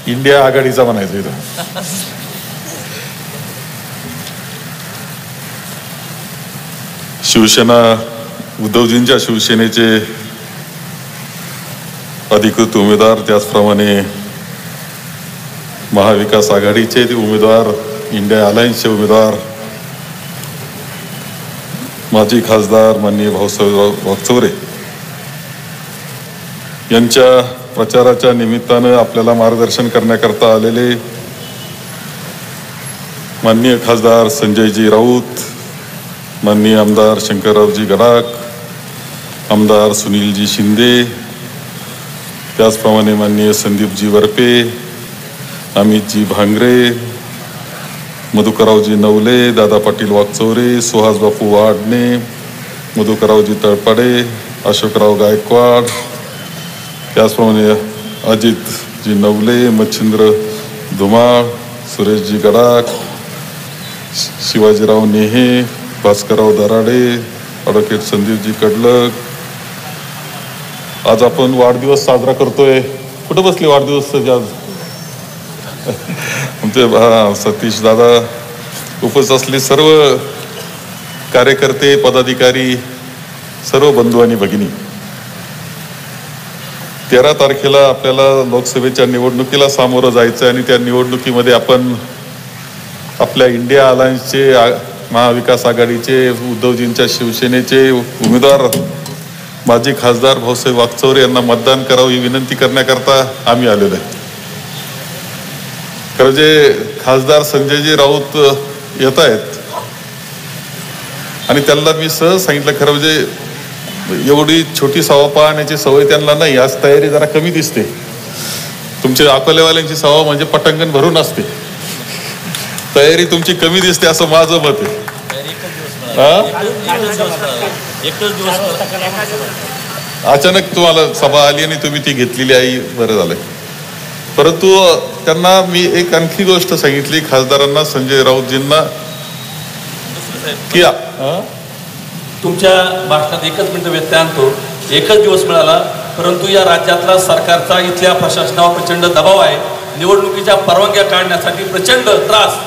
India आघाडीचा म्हणायचं इथं. शिवसेना उद्धवजींच्या शिवसेनेचे अधिकृत उमेदवार, त्याचप्रमाणे महाविकास आघाडीचे उमेदवार, इंडिया अलायन्सचे उमेदवार, माजी खासदार माननीय भाऊसाहेब वागचौरे यांच्या प्रचाराच्या निमित्तानं आपल्याला मार्गदर्शन करण्याकरता आलेले माननीय खासदार संजयजी राऊत, माननीय आमदार शंकररावजी गडाख, आमदार सुनीलजी शिंदे, त्याचप्रमाणे माननीय संदीपजी वरपे, अमितजी भांगरे, मधुकररावजी नवले, दादा पाटील वागचौरे, सुहास बापू वाडणे, मधुकररावजी तळपाडे, अशोकराव गायकवाड, त्याचप्रमाणे अजितजी नवले, मच्छिंद्र धुमाळ, सुरेशजी गडाख, शिवाजीराव नेहे, भास्करराव दराडे, ॲडव्होकेट संदीपजी कडलक. आज आपण वाढदिवस साजरा करतोय. कुठं बसले वाढदिवस आज? आमचे सतीश दादा, उपस्थित असले सर्व कार्यकर्ते, पदाधिकारी, सर्व बंधू आणि भगिनी. 13 तारखेला आपल्याला लोकसभेच्या निवडणुकीला सामोरं जायचं आणि त्या निवडणुकीमध्ये आपण आपल्या इंडिया अलायन्सचे, महाविकास आघाडीचे, उद्धवजींच्या शिवसेनेचे उमेदवार माजी खासदार भाऊसाहेब वागचौरे यांना मतदान करावं ही विनंती करण्याकरता आम्ही आलेलो आहे. खरं जे खासदार संजयजी राऊत येत आहेत आणि त्यांना मी सहज सांगितलं, खरं म्हणजे एवढी छोटी सभा पाहण्याची सवय त्यांना नाही, आज तयारी जरा कमी दिसते. तुमच्या अकोलेवाल्यांची सभा म्हणजे पटांगण भरून असते, तयारी तुमची कमी दिसते असं माझं मत आहे. अचानक तुम्हाला सभा आली आणि तुम्ही ती घेतलेली आहे, बरं झालंय. परंतु त्यांना मी एक आणखी गोष्ट सांगितली खासदारांना, संजय राऊतजींना, की तुमच्या भाषणात एकच मिनिट व्यत्यय आणतो. एकच दिवस मिळाला, परंतु या राज्यातला सरकारचा इथल्या प्रशासनावर प्रचंड दबाव आहे. निवडणुकीच्या परवानग्या काढण्यासाठी प्रचंड त्रास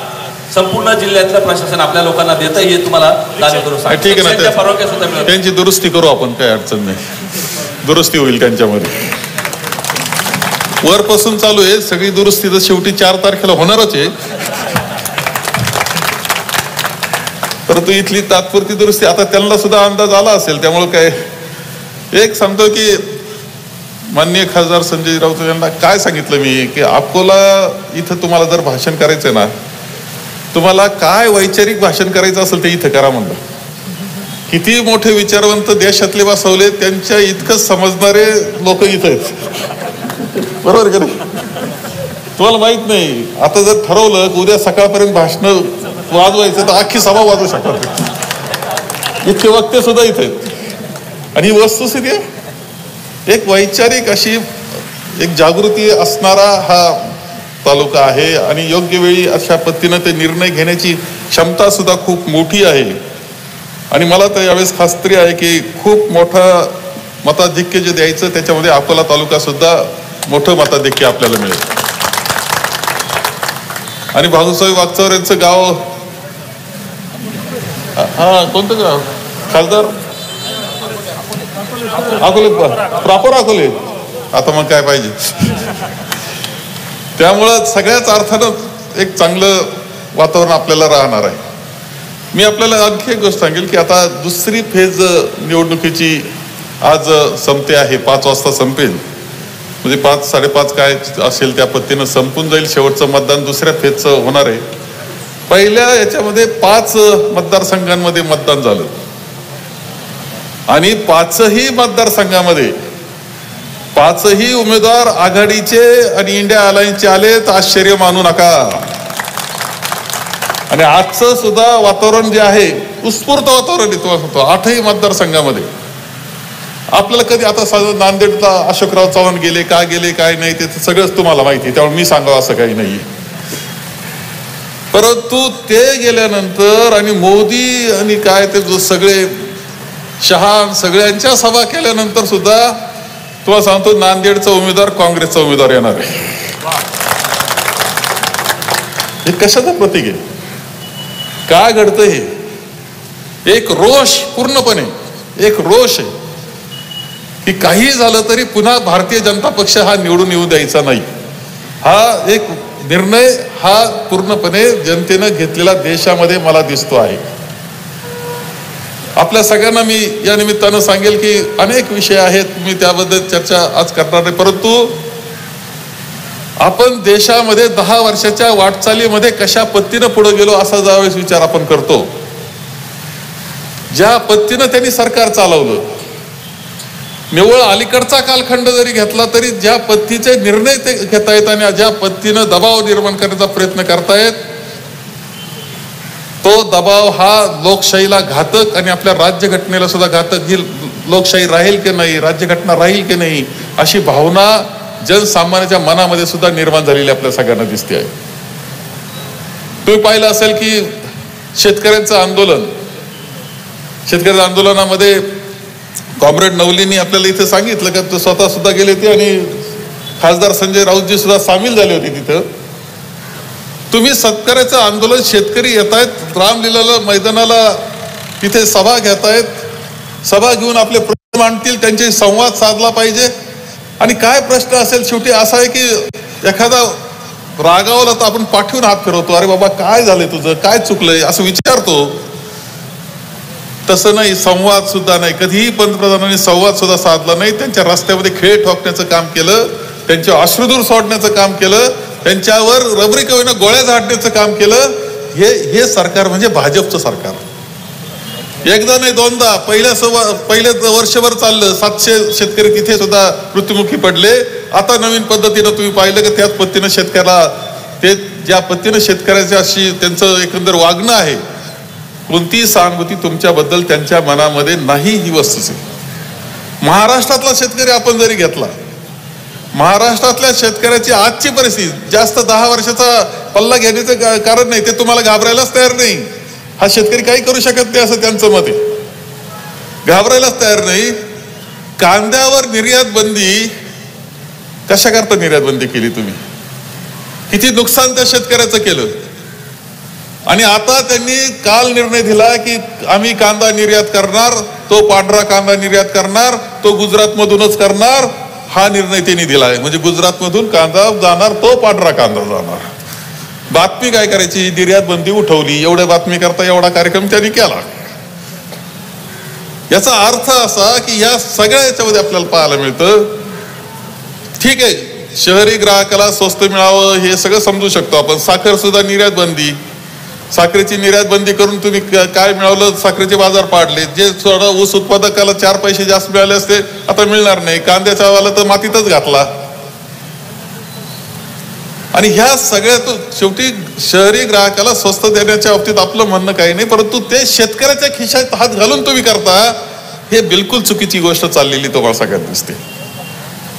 संपूर्ण जिल्ह्यातलं प्रशासन आपल्या लोकांना देतं, हे तुम्हाला जाणीव करून सांगतो. ठीक आहे ना, परवानग्या सुद्धा मिळतात, त्यांची दुरुस्ती करू आपण, काही अडचण नाही, दुरुस्ती होईल त्यांच्यामध्ये. वरपासून चालू आहे सगळी दुरुस्ती, तर शेवटी 4 तारखेला होणारच आहे. परंतु इथली तात्पुरती दुरुस्ती आता त्यांना सुद्धा अंदाज आला असेल, त्यामुळे काय एक सांगतो की माननीय खासदार संजय राऊत यांना काय सांगितलं मी, की अकोला इथं तुम्हाला जर भाषण करायचंय ना, तुम्हाला काय वैचारिक भाषण करायचं असेल ते इथं करा म्हणलं. किती मोठे विचारवंत देशातले बसवले, त्यांच्या इतकंच समजणारे लोक इथं आहेत, बरोबर का नाही? तुम्हाला माहित नाही, आता जर ठरवलं की उद्या सकाळपर्यंत भाषण वाजवायचं तर अख्खी सभा वाजवू शकतात, इतके वक्ते सुद्धा इथे आहेत. आणि ही वस्तुस्थिती आहे, एक वैचारिक अशी एक जागृती असणारा हा तालुका आहे आणि योग्य वेळी अशा पद्धतीनं ते निर्णय घेण्याची क्षमता सुद्धा खूप मोठी आहे. आणि मला तर यावेळेस खात्री आहे की खूप मोठं मताधिक्य जे द्यायचं त्याच्यामध्ये अकोला तालुका सुद्धा मोठं मताधिक्य आपल्याला मिळेल. आणि भाऊसाहेब वागचौरे यांचं गाव, हा कोणतं गाव खासदार? अकोले, प्रॉपर अकोले. आता मग काय पाहिजे. त्यामुळं सगळ्याच अर्थानं एक चांगलं वातावरण आपल्याला राहणार आहे. मी आपल्याला आणखी एक गोष्ट सांगेल की आता दुसरी फेज निवडणुकीची आज संपते आहे, 5 वाजता संपेल, म्हणजे 5, 5:30 काय असेल त्या पद्धतीनं संपून जाईल. शेवटचं मतदान दुसऱ्या फेजचं होणार आहे. पहिल्या याच्यामध्ये 5 मतदारसंघांमध्ये मतदान झालं आणि 5ही मतदारसंघामध्ये 5ही उमेदवार आघाडीचे आणि इंडिया अलायन्सचे आले, तर आश्चर्य मानू नका. आणि आजचं सुद्धा वातावरण जे आहे उत्स्फूर्त वातावरण येतो 8ही मतदारसंघामध्ये. आपल्याला कधी आता साधं नांदेडला अशोकराव चव्हाण गेले, का गेले काय नाही ते सगळंच तुम्हाला माहिती आहे, त्यामुळे मी सांगावं असं काही नाही. परंतु ते गेल्यानंतर आणि मोदी आणि काय ते सगळे शहा सगळ्यांच्या सभा केल्यानंतर सुद्धा तुम्हाला सांगतो नांदेडचा उमेदवार काँग्रेसचा उमेदवार येणार आहे. हे कशाचं प्रतीक आहे? काय घडतं हे? एक रोष, पूर्णपणे एक रोष आहे की काही झालं तरी पुन्हा भारतीय जनता पक्ष हा निवडून येऊ द्यायचा नाही. हा एक निर्णय हा पूर्णपणे जनतेनं घेतलेला देशामध्ये मला दिसतो आहे. आपल्या सगळ्यांना मी या निमित्तानं सांगेल की अनेक विषय आहेत, मी त्याबद्दल चर्चा आज करणार नाही, परंतु आपण देशामध्ये 10 वर्षाच्या वाटचालीमध्ये कशा पद्धतीनं पुढे गेलो असा ज्यावेळेस विचार आपण करतो, ज्या पद्धतीनं त्यांनी सरकार चालवलं, निव्वळ अलीकडचा कालखंड जरी घेतला तरी ज्या पद्धतीचे निर्णय ते घेतायत आणि ज्या पद्धतीनं दबाव निर्माण करण्याचा प्रयत्न करतायत, तो दबाव हा लोकशाहीला घातक आणि आपल्या राज्यघटनेला सुद्धा घातक. ही लोकशाही राहील की नाही, राज्यघटना राहील की नाही अशी भावना जनसामान्याच्या मनामध्ये सुद्धा निर्माण झालेली आपल्या सगळ्यांना दिसते आहे. तुम्ही पाहिलं असेल की शेतकऱ्यांचं आंदोलन, शेतकऱ्यांच्या आंदोलनामध्ये कॉम्रेड नवलींनी आपल्याला इथे सांगितलं का ते स्वतः सुद्धा गेले होते आणि खासदार संजय राऊतजी सुद्धा सामील झाले होते तिथं. तुम्ही शेतकऱ्याचं आंदोलन, शेतकरी येत आहेत रामलीला मैदानाला, तिथे सभा घेतायत, सभा घेऊन आपले प्रश्न मांडतील, त्यांचे संवाद साधला पाहिजे. आणि काय प्रश्न असेल शेवटी असा आहे की एखादा रागावला तर आपण पाठवून हात फिरवतो, अरे बाबा काय झालंय तुझं, काय चुकलंय असं विचारतो. तसं नाही, संवाद सुद्धा नाही. कधीही पंतप्रधानांनी संवाद सुद्धा साधला नाही. त्यांच्या रस्त्यामध्ये खेळ ठोकण्याचं काम केलं, त्यांचे अश्रुधूर सोडण्याचं काम केलं, त्यांच्यावर रबरी कवीनं गोळ्या झाडण्याचं काम केलं. हे सरकार म्हणजे भाजपचं सरकार. एकदा नाही दोनदा, पहिले वर्षभर चाललं, 700 शेतकरी तिथे सुद्धा मृत्युमुखी पडले. आता नवीन पद्धतीनं तुम्ही पाहिलं की त्याच पद्धतीनं शेतकऱ्याला, ते ज्या पद्धतीनं शेतकऱ्याच्याशी त्यांचं एकंदर वागणं आहे, कोणतीही सहानुभूती तुमच्याबद्दल त्यांच्या मनामध्ये नाही, ही वस्तुस्थिती. महाराष्ट्रातला शेतकरी आपण जरी घेतला, महाराष्ट्रातल्या शेतकऱ्याची आजची परिस्थिती, जास्त 10 वर्षाचा पल्ला घेण्याचं कारण नाही, ते तुम्हाला घाबरायलाच तयार नाही. हा शेतकरी काही करू शकत नाही असं त्यांचं मत आहे, घाबरायलाच तयार नाही. कांद्यावर निर्यात बंदी कशा करता निर्यात बंदी केली तुम्ही? किती नुकसान त्या शेतकऱ्याचं केलं. आणि आता त्यांनी काल निर्णय दिला की आम्ही कांदा निर्यात करणार, तो पांढरा कांदा निर्यात करणार, तो गुजरात मधूनच करणार. हा निर्णय त्यांनी दिलाय, म्हणजे गुजरात मधून कांदा जाणार, तो पांढरा कांदा जाणार. बातमी काय करायची, निर्यात बंदी उठवली, एवढ्या बातमी करता एवढा कार्यक्रम त्यांनी केला. याचा अर्थ असा की या सगळ्या याच्यामध्ये आपल्याला पाहायला मिळतं, ठीक आहे शहरी ग्राहकाला स्वस्त मिळावं हे सगळं समजू शकतो आपण. साखर सुद्धा निर्यात बंदी, साखरेची निर्यात बंदी करून तुम्ही काय मिळवलं, साखरेचे बाजार पाडले. जे थोडं ऊस उत्पादकाला 4 पैसे जास्त मिळाले असते आता मिळणार नाही. कांद्याचा वाला तर मातीतच घातला. आणि ह्या सगळ्यात शेवटी शहरी ग्राहकाला स्वस्त देण्याच्या बाबतीत आपलं म्हणणं काही नाही, परंतु ते शेतकऱ्याच्या खिशात हात घालून तुम्ही करता, हे बिलकुल चुकीची गोष्ट चाललेली तुम्हाला सगळ्यात दिसते.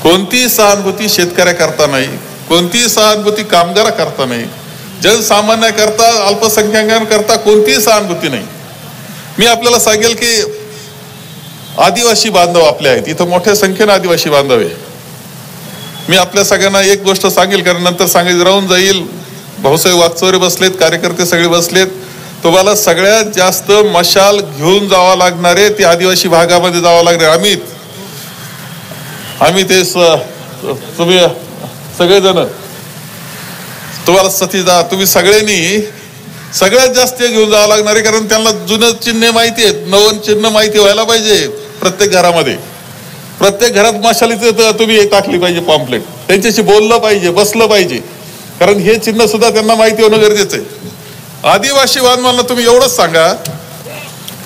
कोणतीही सहानुभूती शेतकऱ्याकरता नाही, कोणतीही सहानुभूती कामगाराकरता नाही, जनसामान्याकरता, अल्पसंख्याकांकरता कोणतीही सहानुभूती नाही. मी आपल्याला सांगेल की आदिवासी बांधव आपले आहेत, इथं मोठ्या संख्येने आदिवासी बांधव आहे. मी आपल्या सगळ्यांना एक गोष्ट सांगेल, कारण नंतर सांगायचं राहून जाईल. भाऊसाहेब वागचौरे बसलेत, कार्यकर्ते सगळे बसलेत. तुम्हाला सगळ्यात जास्त मशाल घेऊन जावं लागणारे ते आदिवासी भागामध्ये जावं लागणार. आम्ही ते तुम्ही सगळेजण तुम्हाला सतीदा तुम्ही सगळ्यांनी सगळ्यात जास्त घेऊन जावं लागणार आहे, कारण त्यांना जुनं चिन्ह माहिती आहेत, नवीन चिन्ह माहिती व्हायला पाहिजे. प्रत्येक घरामध्ये, प्रत्येक घरात मशालीचं तुम्ही टाकली पाहिजे पॉम्पलेट, त्यांच्याशी बोललं पाहिजे, बसलं पाहिजे, कारण हे चिन्ह सुद्धा त्यांना माहिती होणं गरजेचं आहे. आदिवासी बांधवांना तुम्ही एवढंच सांगा,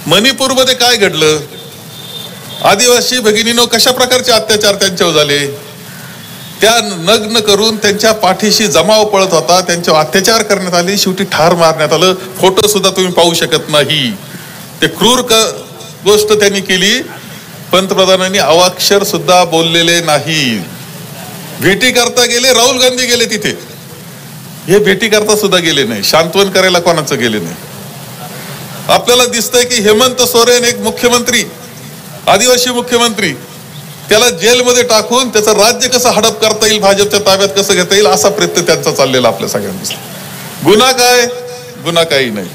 मणिपूरमध्ये काय घडलं, आदिवासी भगिनीनो कशा प्रकारचे अत्याचार त्यांच्यावर झाले, त्या नग्न करून त्यांच्या पाठीशी जमाव पळत होता, त्यांच्यावर अत्याचार करण्यात आले, शेवटी ठार मारण्यात आलं. फोटो सुद्धा तुम्ही पाहू शकत नाही. ते क्रूर गोष्ट त्यांनी केली. पंतप्रधानांनी अवाक्षर सुद्धा बोललेले नाही. भेटी करता गेले, राहुल गांधी गेले तिथे, हे भेटी करता सुद्धा गेले नाही, शांतवन करायला कोणाचं गेले नाही. आपल्याला दिसतंय की हेमंत सोरेन एक मुख्यमंत्री, आदिवासी मुख्यमंत्री, त्याला जेलमध्ये टाकून त्याचं राज्य कसं हडप करता येईल, भाजपच्या ताब्यात कसं घेता येईल असा प्रयत्न त्यांचा चाललेला आपल्या सगळ्यांना दिसला. गुन्हा काय? गुन्हा काही नाही.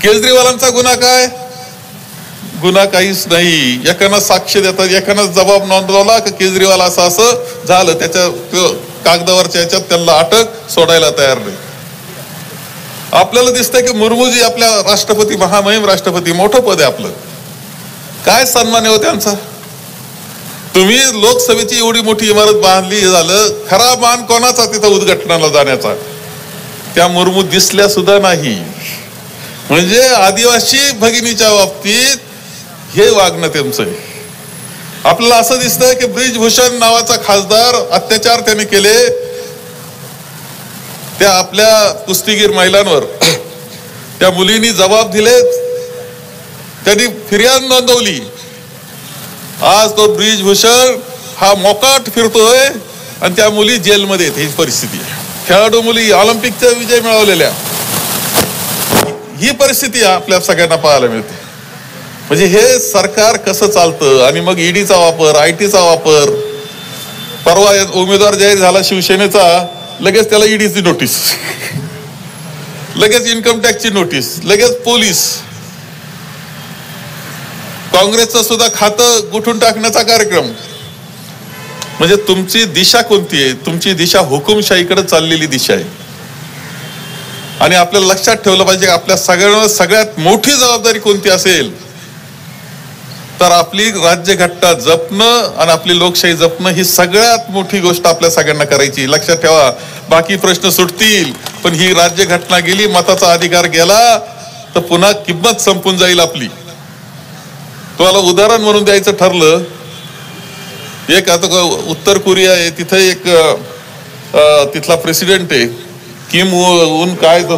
केजरीवालांचा गुन्हा काय? गुन्हा काहीच नाही. एकानं साक्ष देतात, एकानं जबाब नोंदवला की केजरीवाल असं असं झालं, त्याच्या कागदावरच्या याच्यात त्यांना अटक, सोडायला तयार नाही. आपल्याला दिसतंय की मुर्मूजी आपल्या राष्ट्रपती, महामहिम राष्ट्रपती, मोठं पद आहे आपलं, काय सन्मान आहे हो त्यांचा. तुम्ही लोकसभेची एवढी मोठी इमारत बांधली, झालं, खरा मान कोणाचा तिथं उद्घाटनाला जाण्याचा? त्या मुर्मू दिसल्या सुद्धा नाही. म्हणजे आदिवासी भगिनीच्या बाबतीत हे वागणं त्यांचं आहे. आपल्याला असं दिसतंय की ब्रिजभूषण नावाचा खासदार, अत्याचार त्याने केले त्या आपल्या कुस्तीगीर महिलांवर, त्या मुलींनी जबाब दिले, त्यांनी फिर्याद नोंदवली. आज तो ब्रिजभूषण हा मोकाट फिरतोय आणि त्या मुली जेलमध्ये आहेत. ही परिस्थिती आहे. खेळाडू मुली, ऑलिम्पिकचा विजय मिळवलेल्या, ही परिस्थिती आपल्या सगळ्यांना पाहायला मिळते. म्हणजे हे सरकार कसं चालतं. आणि मग ईडीचा वापर, आयटीचा वापर. परवा उमेदवार जाहीर झाला शिवसेनेचा, लगेच त्याला ईडीची नोटीस, लगेच इन्कम टॅक्सची नोटीस, लगेच पोलीस. काँग्रेसचं सुद्धा खातं गुठून टाकण्याचा कार्यक्रम. म्हणजे तुमची दिशा कोणती आहे? तुमची दिशा हुकुमशाहीकडे चाललेली दिशा आहे. आणि आपल्याला लक्षात ठेवलं पाहिजे, आपल्या सगळ्यांना सगळ्यात मोठी जबाबदारी कोणती असेल तर आपली राज्यघटना जपणं आणि आपली लोकशाही जपणं, ही सगळ्यात मोठी गोष्ट आपल्या सगळ्यांना करायची. लक्षात ठेवा, बाकी प्रश्न सुटतील, पण ही राज्यघटना गेली, मताचा अधिकार गेला तर पुन्हा किंमत संपून जाईल आपली. तुम्हाला उदाहरण म्हणून द्यायचं ठरलं, एक आता उत्तर कोरिया आहे, तिथं एक तिथला प्रेसिडेंट आहे किम उन, काय तो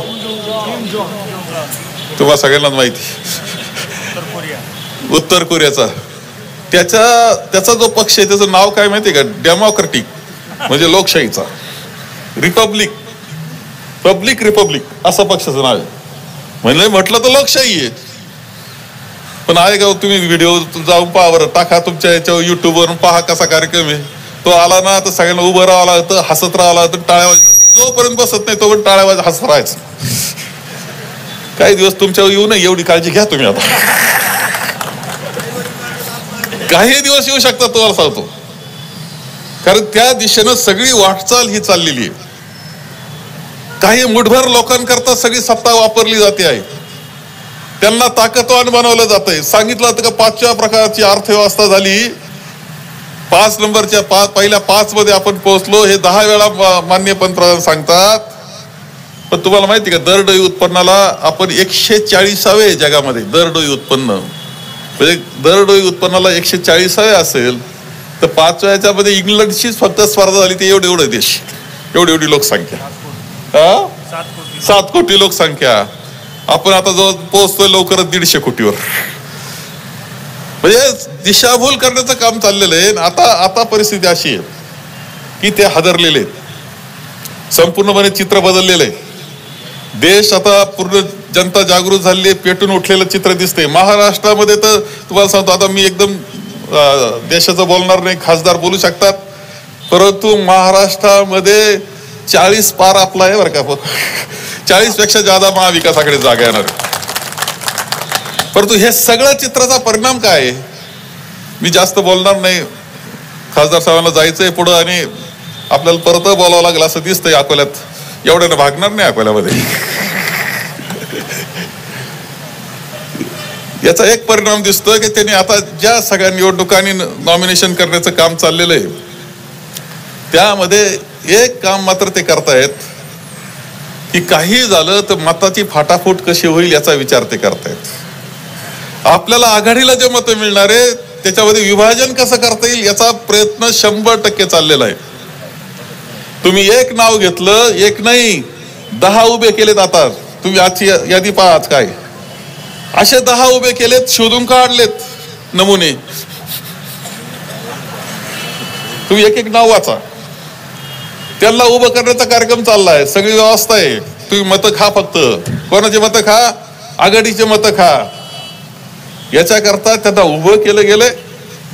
तुम्हाला सगळ्यांना माहिती, उत्तर कोरियाचा. त्याचा जो पक्ष आहे त्याचं नाव काय माहितीये का? डेमोक्रेटिक, म्हणजे लोकशाहीचा. रिपब्लिक, पब्लिक रिपब्लिक असं पक्षाचं नाव आहे. म्हणजे म्हटलं तर लोकशाही आहे. पण आहे का तुम्ही व्हिडिओ जाऊन पहा बरं, टाका तुमच्या याच्यावर युट्यूबवरून पहा कसा कार्यक्रम आहे. तो आला ना तर सगळ्यांना उभं राहावं लागतं, हसत राहावं लागतं, टाळ्या जोपर्यंत बसत नाही तोपर्यंत टाळ्या वाजत हसत राहायचं. काही दिवस तुमच्यावर येऊ नये एवढी काळजी घ्या तुम्ही. आता काही दिवस येऊ शकतात तुम्हाला सांगतो, कारण त्या दिशेनं सगळी वाटचाल ही चाललेली आहे. काही मुठभर लोकांकरता सगळी सत्ता वापरली जाते आहे. त्यांना ताकदवान बनवलं जात आहे. सांगितलं होतं का 5व्या प्रकारची अर्थव्यवस्था झाली, 5 नंबरच्या पहिल्या 5 मध्ये आपण पोहोचलो, हे 10 वेळा माननीय पंतप्रधान सांगतात. पण तुम्हाला माहिती का, दरडोई उत्पन्नाला आपण 140वे जगामध्ये. दरडोई उत्पन्न म्हणजे दरडोई उत्पन्नाला 140वे असेल तर 5व्या याच्यामध्ये इंग्लंडचीच फक्त स्पर्धा झाली. ते एवढे देश, एवढी लोकसंख्या, 7 कोटी लोकसंख्या. आपण आता जो पोहोचतोय लवकरच 150 कोटीवर. म्हणजे दिशाभूल करण्याचं काम चाललेलं आहे. आता परिस्थिती अशी आहे की ते हादरलेले आहेत. संपूर्णपणे चित्र बदललेलं आहे. देश आता पूर्ण जनता जागृत झालेली आहे. पेटून उठलेलं चित्र दिसतंय. महाराष्ट्रामध्ये तर तुम्हाला सांगतो, आता मी एकदम देशाचं बोलणार नाही, खासदार बोलू शकतात, परंतु महाराष्ट्रामध्ये 40 पार आपला आहे बरं का. 40 पेक्षा जादा महाविकासाकडे जागा येणार. परंतु हे सगळं चित्राचा परिणाम काय आहे? मी जास्त बोलणार नाही. खासदार साहेबांना जायचंय पुढं आणि आपल्याला परत बोलावं लागेल असं दिसतंय. अकोल्यात एवढ्यानं भागणार नाही अकोल्यामध्ये. याचा एक परिणाम दिसतोय की त्यांनी आता ज्या सगळ्या निवडणुकांनी नॉमिनेशन करण्याचं काम चाललेलं आहे, त्यामध्ये एक काम मात्र ते करतायत की काही झालं तर मताची फाटाफूट कशी होईल याचा विचार ते करतायत. आपल्याला आघाडीला जे मतं मिळणार आहे त्याच्यामध्ये विभाजन कसं करता येईल याचा प्रयत्न 100% चाललेला आहे. तुम्ही एक नाव घेतलं, एक नाही 10 उभे केलेत. आता तुम्ही आजची यादी पहा, आज काय असे 10 उभे केलेत, शोधून काढलेत नमुने. तुम्ही एक नाव वाचा. त्यांना उभं करण्याचा कार्यक्रम चाललाय. सगळी व्यवस्था आहे. तुम्ही मतं खा, फक्त कोणाचे मतं खा? आघाडीचे मतं खा. याच्याकरता त्यांना उभं केलं गेले,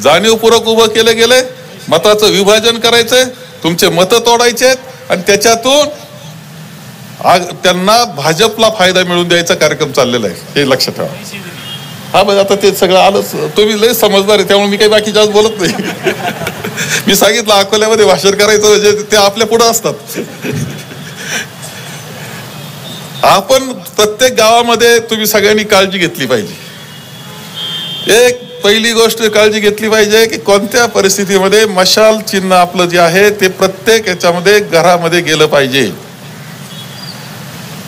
जाणीवपूर्वक उभं केलं गेले. मताचं विभाजन करायचंय, तुमचे मतं तोडायचे आणि त्याच्यातून त्यांना भाजपला फायदा मिळवून द्यायचा कार्यक्रम चाललेला आहे, हे लक्षात ठेवा. हा बघ आता ते सगळं आलंच, तुम्ही लय समजदार आहे त्यामुळे मी काही बाकी जास्त बोलत नाही. मी सांगितलं अकोल्यामध्ये भाषण करायचं म्हणजे ते आपल्या पुढे असतात. आपण प्रत्येक गावामध्ये तुम्ही सगळ्यांनी काळजी घेतली पाहिजे. एक पहिली गोष्ट काळजी घेतली पाहिजे की कोणत्या परिस्थितीमध्ये मशाल चिन्ह आपलं जे आहे ते प्रत्येक याच्यामध्ये घरामध्ये गेलं पाहिजे,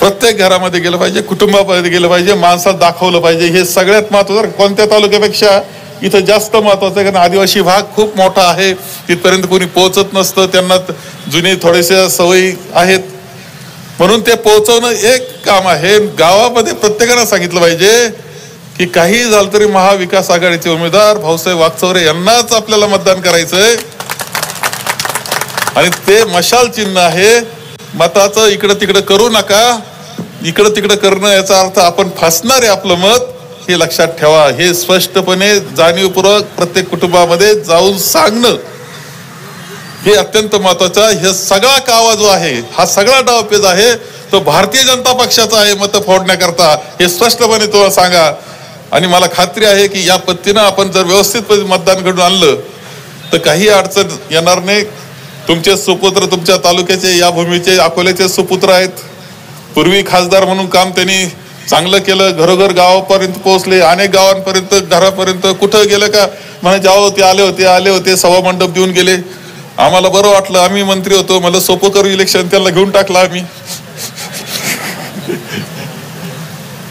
प्रत्येक घरामध्ये गेलं पाहिजे, कुटुंबामध्ये गेलं पाहिजे, माणसाला दाखवलं पाहिजे. हे सगळ्यात महत्वाचं. कोणत्या तालुक्यापेक्षा इथं जास्त महत्वाचं आहे, कारण आदिवासी भाग खूप मोठा आहे, तिथपर्यंत कोणी पोहोचत नसतं, त्यांना जुने थोडेसे सवयी आहेत, म्हणून ते पोहोचवणं एक काम आहे. गावामध्ये प्रत्येकानं सांगितलं पाहिजे की काही झालं तरी महाविकास आघाडीचे उमेदवार भाऊसाहेब वागचौरे यांनाच आपल्याला मतदान करायचंय आणि ते मशाल चिन्ह आहे. मताचं इकडं तिकडं करू नका. इकडं तिकडं करणं याचा अर्थ आपण फसणार आहे आपलं मत, हे लक्षात ठेवा. हे स्पष्टपणे जाणीवपूर्वक प्रत्येक कुटुंबामध्ये जाऊन सांगणं हे अत्यंत महत्वाचं. हे सगळा कावा जो आहे, हा सगळा डावपेच आहे, तो भारतीय जनता पक्षाचा आहे मत फोडण्याकरता, हे स्पष्टपणे तुम्हाला सांगा. आणि मला खात्री आहे की या पद्धतीनं आपण जर व्यवस्थित मतदान घडून आणलं तर काही अडचण येणार नाही. तुमचे सुपुत्र तुमच्या तालुक्याचे, या भूमीचे, अकोल्याचे सुपुत्र आहेत. पूर्वी खासदार म्हणून काम त्यांनी चांगलं केलं, घरोघर गावापर्यंत पोहोचले, अनेक गावांपर्यंत, घरापर्यंत. कुठं गेलं का म्हणे जाओ ते आले होते सभा मंडप देऊन गेले. आम्हाला बरं वाटलं, आम्ही मंत्री होतो, मला सोपं करू इलेक्शन, त्यांना घेऊन टाकलं आम्ही.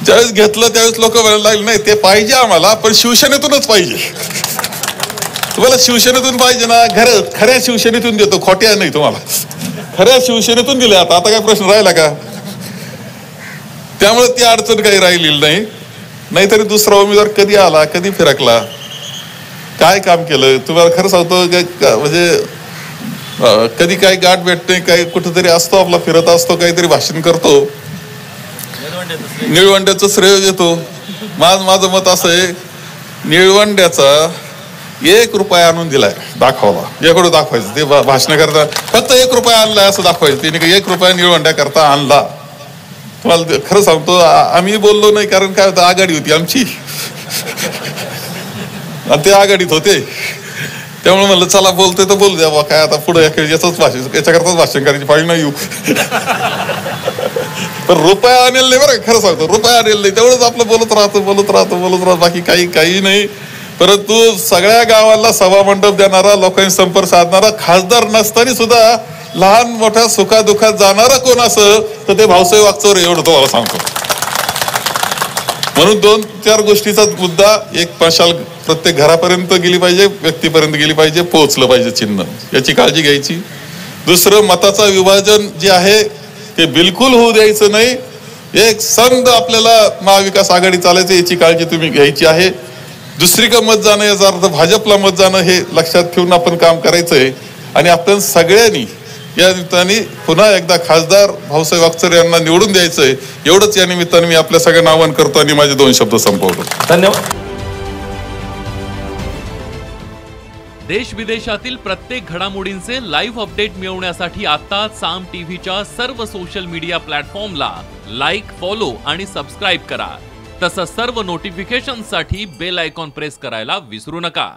ज्यावेळेस घेतलं त्यावेळेस लोक म्हणायला लागले नाही ते पाहिजे आम्हाला, पण शिवसेनेतूनच पाहिजे. तुम्हाला शिवसेनेतून पाहिजे ना, खऱ्या शिवसेनेतून देतो, खोट्या नाही. तुम्हाला खऱ्या शिवसेनेतून दिले. आता काय प्रश्न राहिला का? त्यामुळे ती अडचण काही राहिलेली नाही. नाहीतरी दुसरा उमेदवार कधी आला, कधी फिरकला, काय काम केलं, तुम्हाला खरं सांगतो. म्हणजे कधी काही गाठ भेटते, काही कुठेतरी असतो आपला, फिरत असतो, काहीतरी भाषण करतो, निळवंड्याचं श्रेय देतो. माझं मत असं आहे, निळवंड्याचा 1 रुपया आणून दिलाय दाखवला, याकडे दाखवायचं. ते भाषण करता फक्त 1 रुपया आणलाय असं दाखवायचं. त्याने 1 रुपया निळवंड्या करता आणला. तुम्हाला खरं सांगतो, आम्ही बोललो नाही, कारण काय होतं, आघाडी होती आमची आणि ते आघाडीत होते. त्यामुळे म्हणलं चला बोलतोय तर बोलू द्या, काय आता पुढे याचंच भाषण, याच्याकरताच भाषण करायची पाहिजे नाही येऊ. पण रुपया आणेल नाही, बरं खरं सांगतो, रुपया आणेल नाही, तेवढंच आपलं बोलत राहतो, बाकी काही नाही. परंतु सगळ्या गावाला सभा मंडप देणारा, लोकांनी संपर्क साधणारा, खासदार नसताना सुद्धा लहान मोठ्या सुखादुखात जाणारा कोण असं तर ते भाऊसाहेब वागचौरे, एवढं तुम्हाला सांगतो. म्हणून 2-4 गोष्टीचा मुद्दा, एक मशाल प्रत्येक घरापर्यंत गेली पाहिजे, व्यक्तीपर्यंत गेली पाहिजे, पोहोचलं पाहिजे चिन्ह, याची काळजी घ्यायची. दुसरं, मताचं विभाजन जे आहे ते बिलकुल होऊ द्यायचं नाही. एक संघ आपल्याला महाविकास आघाडी चालायचं, याची काळजी तुम्ही घ्यायची आहे. दुसरीकडे मत जाणं, याचा अर्थ भाजपला मत जाणं, हे लक्षात ठेवून आपण काम करायचंय. आणि आपण सगळ्यांनी या निमित्ताने पुन्हा एकदा खासदार भाऊसाहेब वागचौरे यांना निवडून द्यायचंय. एवढंच या निमित्ताने मी आपल्या सगळ्यांना आवाहन करतो आणि माझे 2 शब्द संपवतो. धन्यवाद. देश विदेशातील प्रत्येक घडामोडींचे लाईव्ह अपडेट मिळवण्यासाठी आता साम टीव्हीच्या सर्व सोशल मीडिया प्लॅटफॉर्मला लाईक, फॉलो आणि सबस्क्राईब करा. तसंच सर्व नोटिफिकेशनसाठी बेल आयकॉन प्रेस करायला विसरू नका.